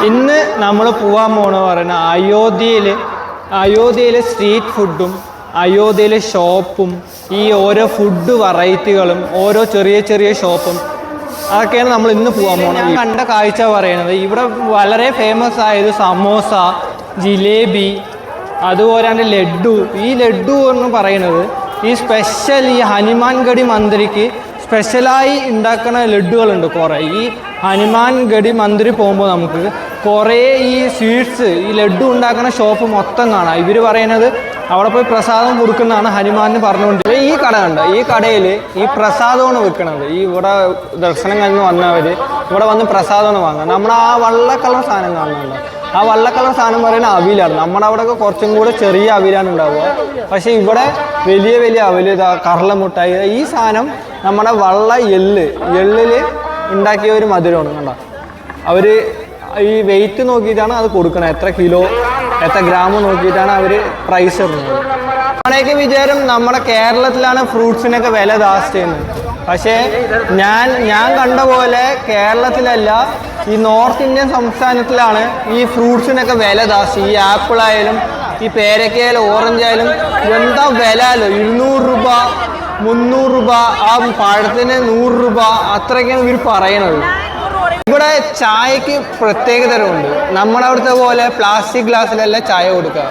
ഇന്ന് നമ്മൾ പോകാൻ പോകണമെന്ന് പറയുന്നത് അയോധ്യയിലെ സ്ട്രീറ്റ് ഫുഡും അയോധ്യയിലെ ഷോപ്പും ഈ ഓരോ ഫുഡ് വെറൈറ്റികളും ഓരോ ചെറിയ ചെറിയ ഷോപ്പും അതൊക്കെയാണ് നമ്മൾ ഇന്ന് പോകാൻ പോകുന്നത്. കണ്ട കാഴ്ച പറയുന്നത് ഇവിടെ വളരെ ഫേമസ് ആയത് സമോസ, ജിലേബി, അതുപോലെ തന്നെ ലഡ്ഡു. ഈ ലഡ്ഡു എന്ന് പറയുന്നത് ഈ സ്പെഷ്യൽ ഈ ഹനുമാൻഗഡി മന്ദിരിക്ക് സ്പെഷ്യലായി ഉണ്ടാക്കുന്ന ലഡ്ഡുകളുണ്ട് കുറേ. ഈ ഹനുമാൻഗഡി മന്ദിർ പോകുമ്പോൾ നമുക്ക് കുറേ ഈ സ്വീറ്റ്സ് ഈ ലഡ്ഡു ഉണ്ടാക്കുന്ന ഷോപ്പ് മൊത്തം കാണാം. ഇവർ പറയുന്നത് അവിടെ പോയി പ്രസാദം കൊടുക്കുന്നതാണ് ഹനുമാനിന് പറഞ്ഞുകൊണ്ടിരിക്കുന്നത്. ഈ കട ഉണ്ട്, ഈ കടയിൽ ഈ പ്രസാദമാണ് വെക്കുന്നത്. ഈ ഇവിടെ ദർശനം കഴിഞ്ഞ് വന്നവർ ഇവിടെ വന്ന് പ്രസാദമാണ് വാങ്ങുക. നമ്മുടെ ആ വെള്ള കളർ സാധനം കാണുന്നുണ്ട്, ആ വെള്ള കളർ സാധനം പറയുന്നത് അവിലാണ്. നമ്മുടെ അവിടെയൊക്കെ കുറച്ചും കൂടെ ചെറിയ അവിലാണ് ഉണ്ടാവുക. പക്ഷേ ഇവിടെ വലിയ വലിയ അവില്, കറലമുട്ടായി. ഈ സാധനം നമ്മുടെ വെള്ള എള്ളിൽ ഉണ്ടാക്കിയ ഒരു മധുരമാണ്. കണ്ടോ, അവർ ഈ വെയിറ്റ് നോക്കിയിട്ടാണ് അത് കൊടുക്കുന്നത്. എത്ര കിലോ എത്ര ഗ്രാം നോക്കിയിട്ടാണ് അവർ പ്രൈസ് ഇടുന്നത്. നമ്മുടെയൊക്കെ വിചാരം നമ്മുടെ കേരളത്തിലാണ് ഫ്രൂട്ട്സിനൊക്കെ വില ജാസ്തി ചെയ്യുന്നത്. പക്ഷേ ഞാൻ കണ്ട പോലെ കേരളത്തിലല്ല, ഈ നോർത്ത് ഇന്ത്യൻ സംസ്ഥാനത്തിലാണ് ഈ ഫ്രൂട്ട്സിനൊക്കെ വില ജാസ്തി. ഈ ആപ്പിളായാലും ഈ പേരക്കയായാലും ഓറഞ്ചായാലും എന്താ വില അല്ലോ, 200 രൂപ 300 രൂപ, ആ പഴത്തിന് 100 രൂപ, അത്രയൊക്കെയാണ് ഇവർ പറയണത്. ഇവിടെ ചായക്ക് പ്രത്യേക തരമുണ്ട്. നമ്മുടെ അവിടുത്തെ പോലെ പ്ലാസ്റ്റിക് ഗ്ലാസ്സിലല്ല ചായ കൊടുക്കുക.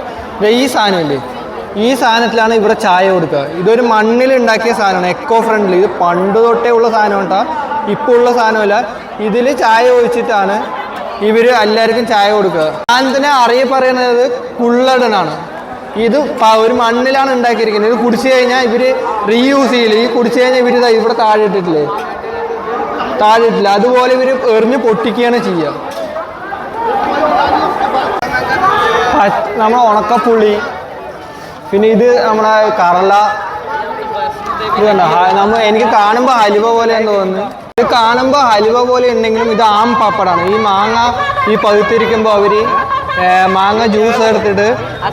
ഈ സാധനമില്ലേ, ഈ സാധനത്തിലാണ് ഇവിടെ ചായ കൊടുക്കുക. ഇതൊരു മണ്ണിൽ ഉണ്ടാക്കിയ സാധനമാണ്, എക്കോ ഫ്രണ്ട്ലി. ഇത് പണ്ട് തൊട്ടേ ഉള്ള സാധനം കേട്ടോ, ഇപ്പോൾ ഉള്ള സാധനമല്ല. ഇതിൽ ചായ ഒഴിച്ചിട്ടാണ് ഇവർ എല്ലാവർക്കും ചായ കൊടുക്കുക. സാധനത്തിന് അറിയപ്പെടുന്നത് കുള്ളടനാണ്. ഇത് ഒരു മണ്ണിലാണ് ഉണ്ടാക്കിയിരിക്കുന്നത്. ഇത് കുടിച്ചു കഴിഞ്ഞാൽ ഇവർ റീയൂസ് ചെയ്യില്ല. ഈ കുടിച്ചു കഴിഞ്ഞാൽ ഇവർ ഇവിടെ താഴെ ഇട്ടിട്ടില്ല. അതുപോലെ ഇവർ എറിഞ്ഞ് പൊട്ടിക്കുകയാണ് ചെയ്യുക. നമ്മുടെ ഉണക്കപ്പുള്ളി, പിന്നെ ഇത് നമ്മുടെ കറല. ഇത് കണ്ടോ, എനിക്ക് കാണുമ്പോൾ ഹലുവ പോലെയാന്ന് തോന്നുന്നു. ഇത് കാണുമ്പോൾ ഹലുവ പോലെ ഉണ്ടെങ്കിലും ഇത് ആം പാപ്പടാണ്. ഈ മാങ്ങ ഈ പഴുത്തിരിക്കുമ്പോൾ അവർ മാങ്ങ ജ്യൂസ് എടുത്തിട്ട്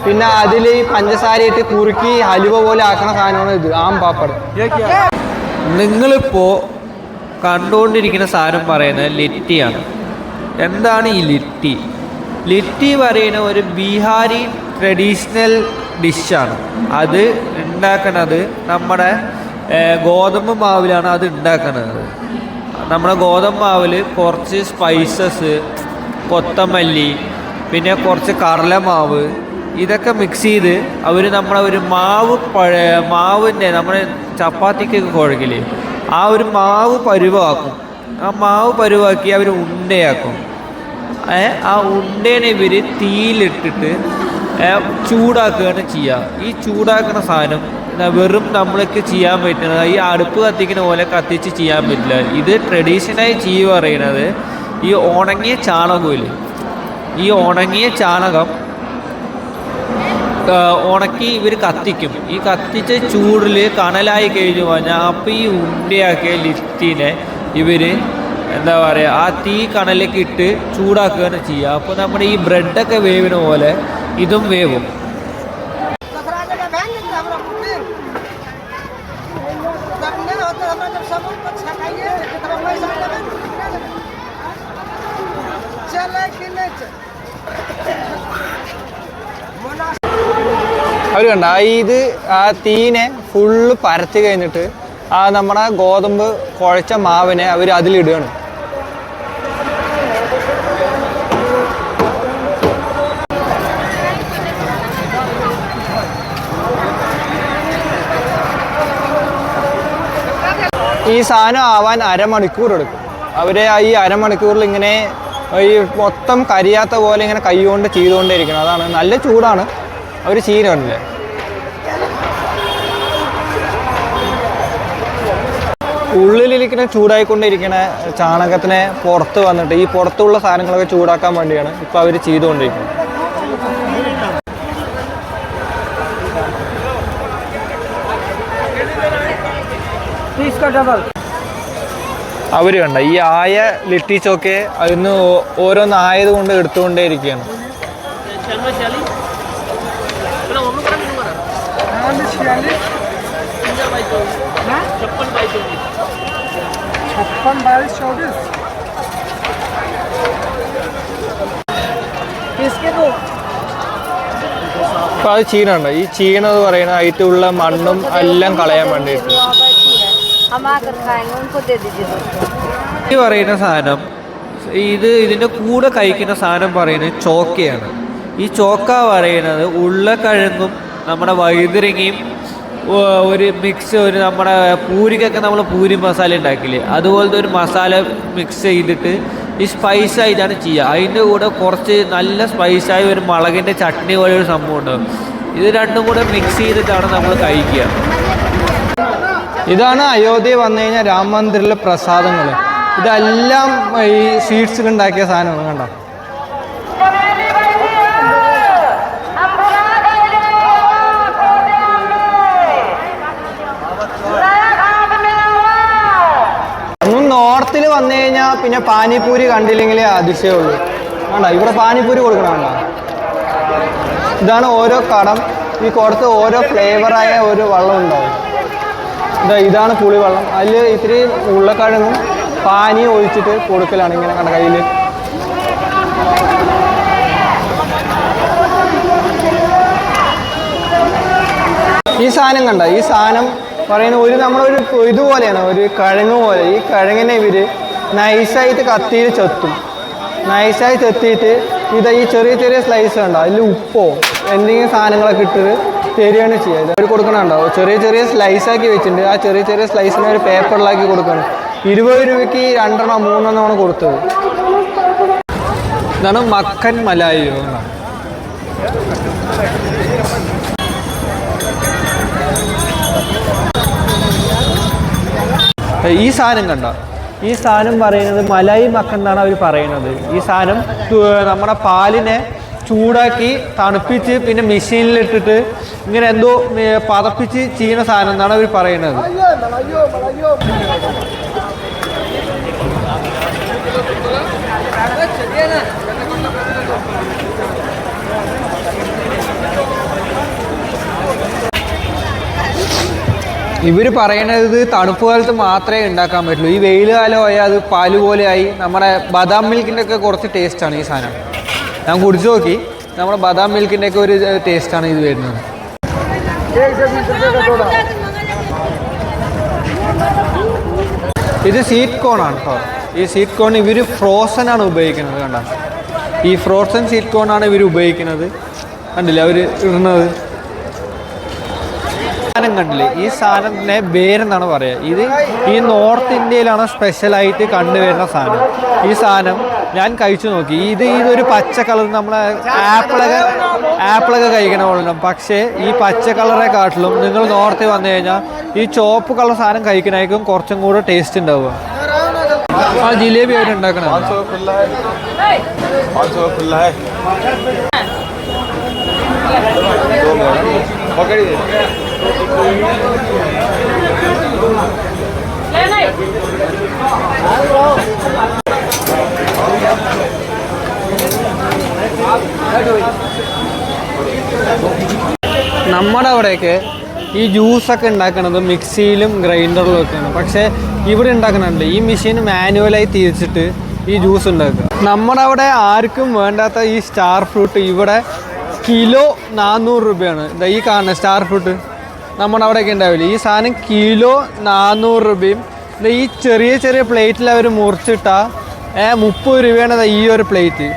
പിന്നെ അതിൽ ഈ പഞ്ചസാര ഇട്ട് കുറുക്കി ഹലുവ പോലെ ആക്കണ സാധനമാണ് ഇത്, ആം പാപ്പട്. നിങ്ങളിപ്പോൾ കണ്ടുകൊണ്ടിരിക്കുന്ന സാധനം പറയുന്നത് ലിറ്റിയാണ്. എന്താണ് ഈ ലിറ്റി? ലിറ്റി പറയുന്ന ഒരു ബീഹാരി ട്രഡീഷണൽ ഡിഷാണ്. അത് ഉണ്ടാക്കുന്നത് നമ്മുടെ ഗോതമ്പ് മാവിലാണ് അത് ഉണ്ടാക്കുന്നത്. നമ്മുടെ ഗോതമ്പ് മാവിൽ കുറച്ച് സ്പൈസസ്, കൊത്തമല്ലി, പിന്നെ കുറച്ച് കടലമാവ്, ഇതൊക്കെ മിക്സ് ചെയ്ത് അവർ നമ്മളെ ഒരു മാവിൻ്റെ നമ്മുടെ ചപ്പാത്തിക്കൊക്കെ കുഴക്കില്ലേ, ആ ഒരു മാവ് പരുവാക്കും. ആ മാവ് പരുവാക്കി അവർ ഉണ്ടയാക്കും. ആ ഉണ്ടേനെ ഇവർ തീയിലിട്ടിട്ട് ചൂടാക്കുകയാണ് ചെയ്യുക. ഈ ചൂടാക്കുന്ന സാധനം വെറും നമ്മൾക്ക് ചെയ്യാൻ പറ്റുന്നത് ഈ അടുപ്പ് കത്തിക്കുന്ന പോലെ കത്തിച്ച് ചെയ്യാൻ പറ്റില്ല. ഇത് ട്രഡീഷണലായി ചെയ്യുക പറയുന്നത് ഈ ഉണങ്ങിയ ചാണകമില്ലേ, ഈ ഉണങ്ങിയ ചാണകം ഉണക്കി ഇവർ കത്തിക്കും. ഈ കത്തിച്ച ചൂടിൽ കനലായി കഴിഞ്ഞു കഴിഞ്ഞാൽ അപ്പോൾ ഈ ഉണ്ടയാക്കിയ ലിറ്റിനെ ഇവർ എന്താ പറയുക ആ തീ കനലേക്ക് ഇട്ട് ചൂടാക്കുകയാണ് ചെയ്യുക. അപ്പോൾ നമ്മുടെ ഈ ബ്രെഡൊക്കെ വേവിന പോലെ ഇതും വേവും. അവർ കണ്ട ഇത് ആ തീനെ ഫുള്ള് പരത്തി കഴിഞ്ഞിട്ട് ആ നമ്മുടെ ഗോതമ്പ് കുഴച്ച മാവിനെ അവർ അതിലിടുകയാണ്. ഈ സാധനം ആവാൻ അരമണിക്കൂർ എടുക്കും. അവർ ഈ അരമണിക്കൂറിൽ ഇങ്ങനെ ഈ മൊത്തം കരിയാത്ത പോലെ ഇങ്ങനെ കൈകൊണ്ട് ചെയ്തുകൊണ്ടേ ഇരിക്കണം. അതാണ്, നല്ല ചൂടാണ്. അവർ ചീരമല്ലേ. ഉള്ളിലിരിക്കുന്ന ചൂടായിക്കൊണ്ടിരിക്കുന്ന ചാണകത്തിനെ പുറത്ത് വന്നിട്ട് ഈ പുറത്തുള്ള സാധനങ്ങളൊക്കെ ചൂടാക്കാൻ വേണ്ടിയാണ് ഇപ്പോൾ അവർ ചെയ്തുകൊണ്ടിരിക്കുന്നത്. അവർ കണ്ട ഈ ആയ ലിറ്റിച്ചൊക്കെ അതിന് ഓരോന്നായത് കൊണ്ട് എടുത്തുകൊണ്ടേ ഇരിക്കുകയാണ്. അപ്പോൾ അത് ചീനുണ്ട്. ഈ ചീണെന്ന് പറയുന്ന അതിലുള്ള മണ്ണും എല്ലാം കളയാൻ വേണ്ടിയിട്ട് ഈ പറയുന്ന സാധനം ഇതിൻ്റെ കൂടെ കഴിക്കുന്ന സാധനം പറയുന്നത് ചോക്കയാണ്. ഈ ചോക്ക പറയുന്നത് ഉരുളക്കിഴങ്ങും നമ്മുടെ വഴുതിരിങ്ങയും ഒരു മിക്സ്, ഒരു നമ്മുടെ പൂരിക്കൊക്കെ നമ്മൾ പൂരി മസാല ഉണ്ടാക്കില്ലേ, അതുപോലത്തെ ഒരു മസാല മിക്സ് ചെയ്തിട്ട് ഈ സ്പൈസായിട്ടാണ് ചെയ്യുക. അതിൻ്റെ കൂടെ കുറച്ച് നല്ല സ്പൈസായ ഒരു മുളകിൻ്റെ ചട്നി പോലെ ഒരു സംഭവം ഉണ്ടാകും. ഇത് രണ്ടും കൂടെ മിക്സ് ചെയ്തിട്ടാണ് നമ്മൾ കഴിക്കുക. ഇതാണ് അയോധ്യ വന്നു കഴിഞ്ഞാൽ രാമ മന്ദിറിലെ പ്രസാദങ്ങൾ. ഇതെല്ലാം ഈ സ്വീറ്റ്സ് ഉണ്ടാക്കിയ സാധനമാണ്. കണ്ടോ, നോർത്തിൽ വന്നു കഴിഞ്ഞാൽ പിന്നെ പാനിപ്പൂരി കണ്ടില്ലെങ്കിലേ അതിശയമുള്ളൂ. വേണ്ട, ഇവിടെ പാനിപ്പൂരി കൊടുക്കണണ്ട. ഇതാണ് ഓരോ കടം. ഈ കൊടുത്ത് ഓരോ ഫ്ലേവറായ ഒരു വെള്ളം ഉണ്ടാവും. ഇതാണ് പുളിവെള്ളം. അതിൽ ഇത്തിരി ഉരുളക്കിഴങ്ങും പാനിയും ഒഴിച്ചിട്ട് കൊടുക്കലാണ്. ഇങ്ങനെ കണ്ട കയ്യിൽ. ഈ സാധനം കണ്ട, ഈ സാധനം പറയുന്നത് നമ്മളൊരു ഇതുപോലെയാണ്, ഒരു കിഴങ്ങ് പോലെ. ഈ കിഴങ്ങിനെ ഇവർ നൈസായിട്ട് കത്തിയിൽ ചെത്തും. നൈസായി ചെത്തിയിട്ട് ഈ ചെറിയ ചെറിയ സ്ലൈസ് കണ്ടോ, അതിൽ ഉപ്പോ എന്തെങ്കിലും സാധനങ്ങളൊക്കെ ഇട്ടിട്ട് തരികയാണ് ചെയ്യുക. ഇത് അവർ കൊടുക്കണുണ്ടാവും. ചെറിയ ചെറിയ സ്ലൈസാക്കി വെച്ചിട്ടുണ്ട്. ആ ചെറിയ ചെറിയ സ്ലൈസിനെ ഒരു പേപ്പറിലാക്കി കൊടുക്കണം. 20 രൂപയ്ക്ക് 2 3 ആണ് കൊടുത്തത്. ഇതാണ് മക്കൻ മലായി. ഈ സാധനം കണ്ട, ഈ സാധനം പറയുന്നത് മലായി മക്കൻ എന്നാണ് അവർ പറയുന്നത്. ഈ സാധനം നമ്മുടെ പാലിനെ ചൂടാക്കി തണുപ്പിച്ച് പിന്നെ മെഷീനിലിട്ടിട്ട് ഇങ്ങനെ എന്തോ പതപ്പിച്ച് ചെയ്യുന്ന സാധനം എന്നാണ് അവർ പറയുന്നത്. ഇവർ പറയണത് തണുപ്പ് കാലത്ത് മാത്രമേ ഉണ്ടാക്കാൻ പറ്റുള്ളൂ. ഈ വെയിൽ കാലമായാൽ അത് പാല് പോലെയായി. നമ്മുടെ ബദാം മിൽക്കിൻ്റെ ഒക്കെ കുറച്ച് ടേസ്റ്റാണ് ഈ സാധനം. ഞാൻ കുടിച്ചു നോക്കി. നമ്മുടെ ബദാം മിൽക്കിൻ്റെ ഒക്കെ ഒരു ടേസ്റ്റാണ് ഇത് വരുന്നത്. ഇത് സ്വീറ്റ് കോൺ ആണ് കേട്ടോ. ഈ സ്വീറ്റ് കോൺ ഇവർ ഫ്രോസൺ ആണ് ഉപയോഗിക്കുന്നത്. കണ്ട, ഈ ഫ്രോസൺ സ്വീറ്റ് കോൺ ആണ് ഇവർ ഉപയോഗിക്കുന്നത്. കണ്ടില്ലേ അവർ ഇടുന്നത് സാധനം കണ്ടില്ലേ. ഈ സാധനത്തിനെ ബേരെന്നാണ് പറയുക. ഇത് ഈ നോർത്ത് ഇന്ത്യയിലാണ് സ്പെഷ്യലായിട്ട് കണ്ടുവരുന്ന സാധനം. ഈ സാധനം ഞാൻ കഴിച്ചു നോക്കി. ഇതൊരു പച്ച കളർ, നമ്മളെ ആപ്പിളൊക്കെ കഴിക്കണ പോലെ. പക്ഷേ ഈ പച്ച കളറെ കാട്ടിലും നിങ്ങൾ നോർത്തിൽ വന്നു കഴിഞ്ഞാൽ ഈ ചുവപ്പ് കളർ സാധനം കഴിക്കണായിരിക്കും കുറച്ചും കൂടെ ടേസ്റ്റ് ഉണ്ടാവുക. ആ ജിലേബി അവർ ഉണ്ടാക്കണം. നമ്മുടെ അവിടെയൊക്കെ ഈ ജ്യൂസൊക്കെ ഉണ്ടാക്കുന്നത് മിക്സിയിലും ഗ്രൈൻഡറിലും ഒക്കെയാണ്. പക്ഷേ ഇവിടെ ഉണ്ടാക്കുന്നുണ്ട് ഈ മെഷീൻ മാനുവലായി തിരിച്ചിട്ട് ഈ ജ്യൂസ് ഉണ്ടാക്കുക. നമ്മുടെ അവിടെ ആർക്കും വേണ്ടാത്ത ഈ സ്റ്റാർ ഫ്രൂട്ട് ഇവിടെ കിലോ 400 രൂപയാണ്. ഈ കാണുന്ന സ്റ്റാർ ഫ്രൂട്ട് നമ്മുടെ അവിടെയൊക്കെ ഉണ്ടാവില്ല. ഈ സാധനം കിലോ 400 രൂപയും. ഈ ചെറിയ ചെറിയ പ്ലേറ്റിൽ അവർ മുറിച്ചിട്ടാൽ 30 രൂപയാണ് ഈ ഒരു പ്ലേറ്റ്.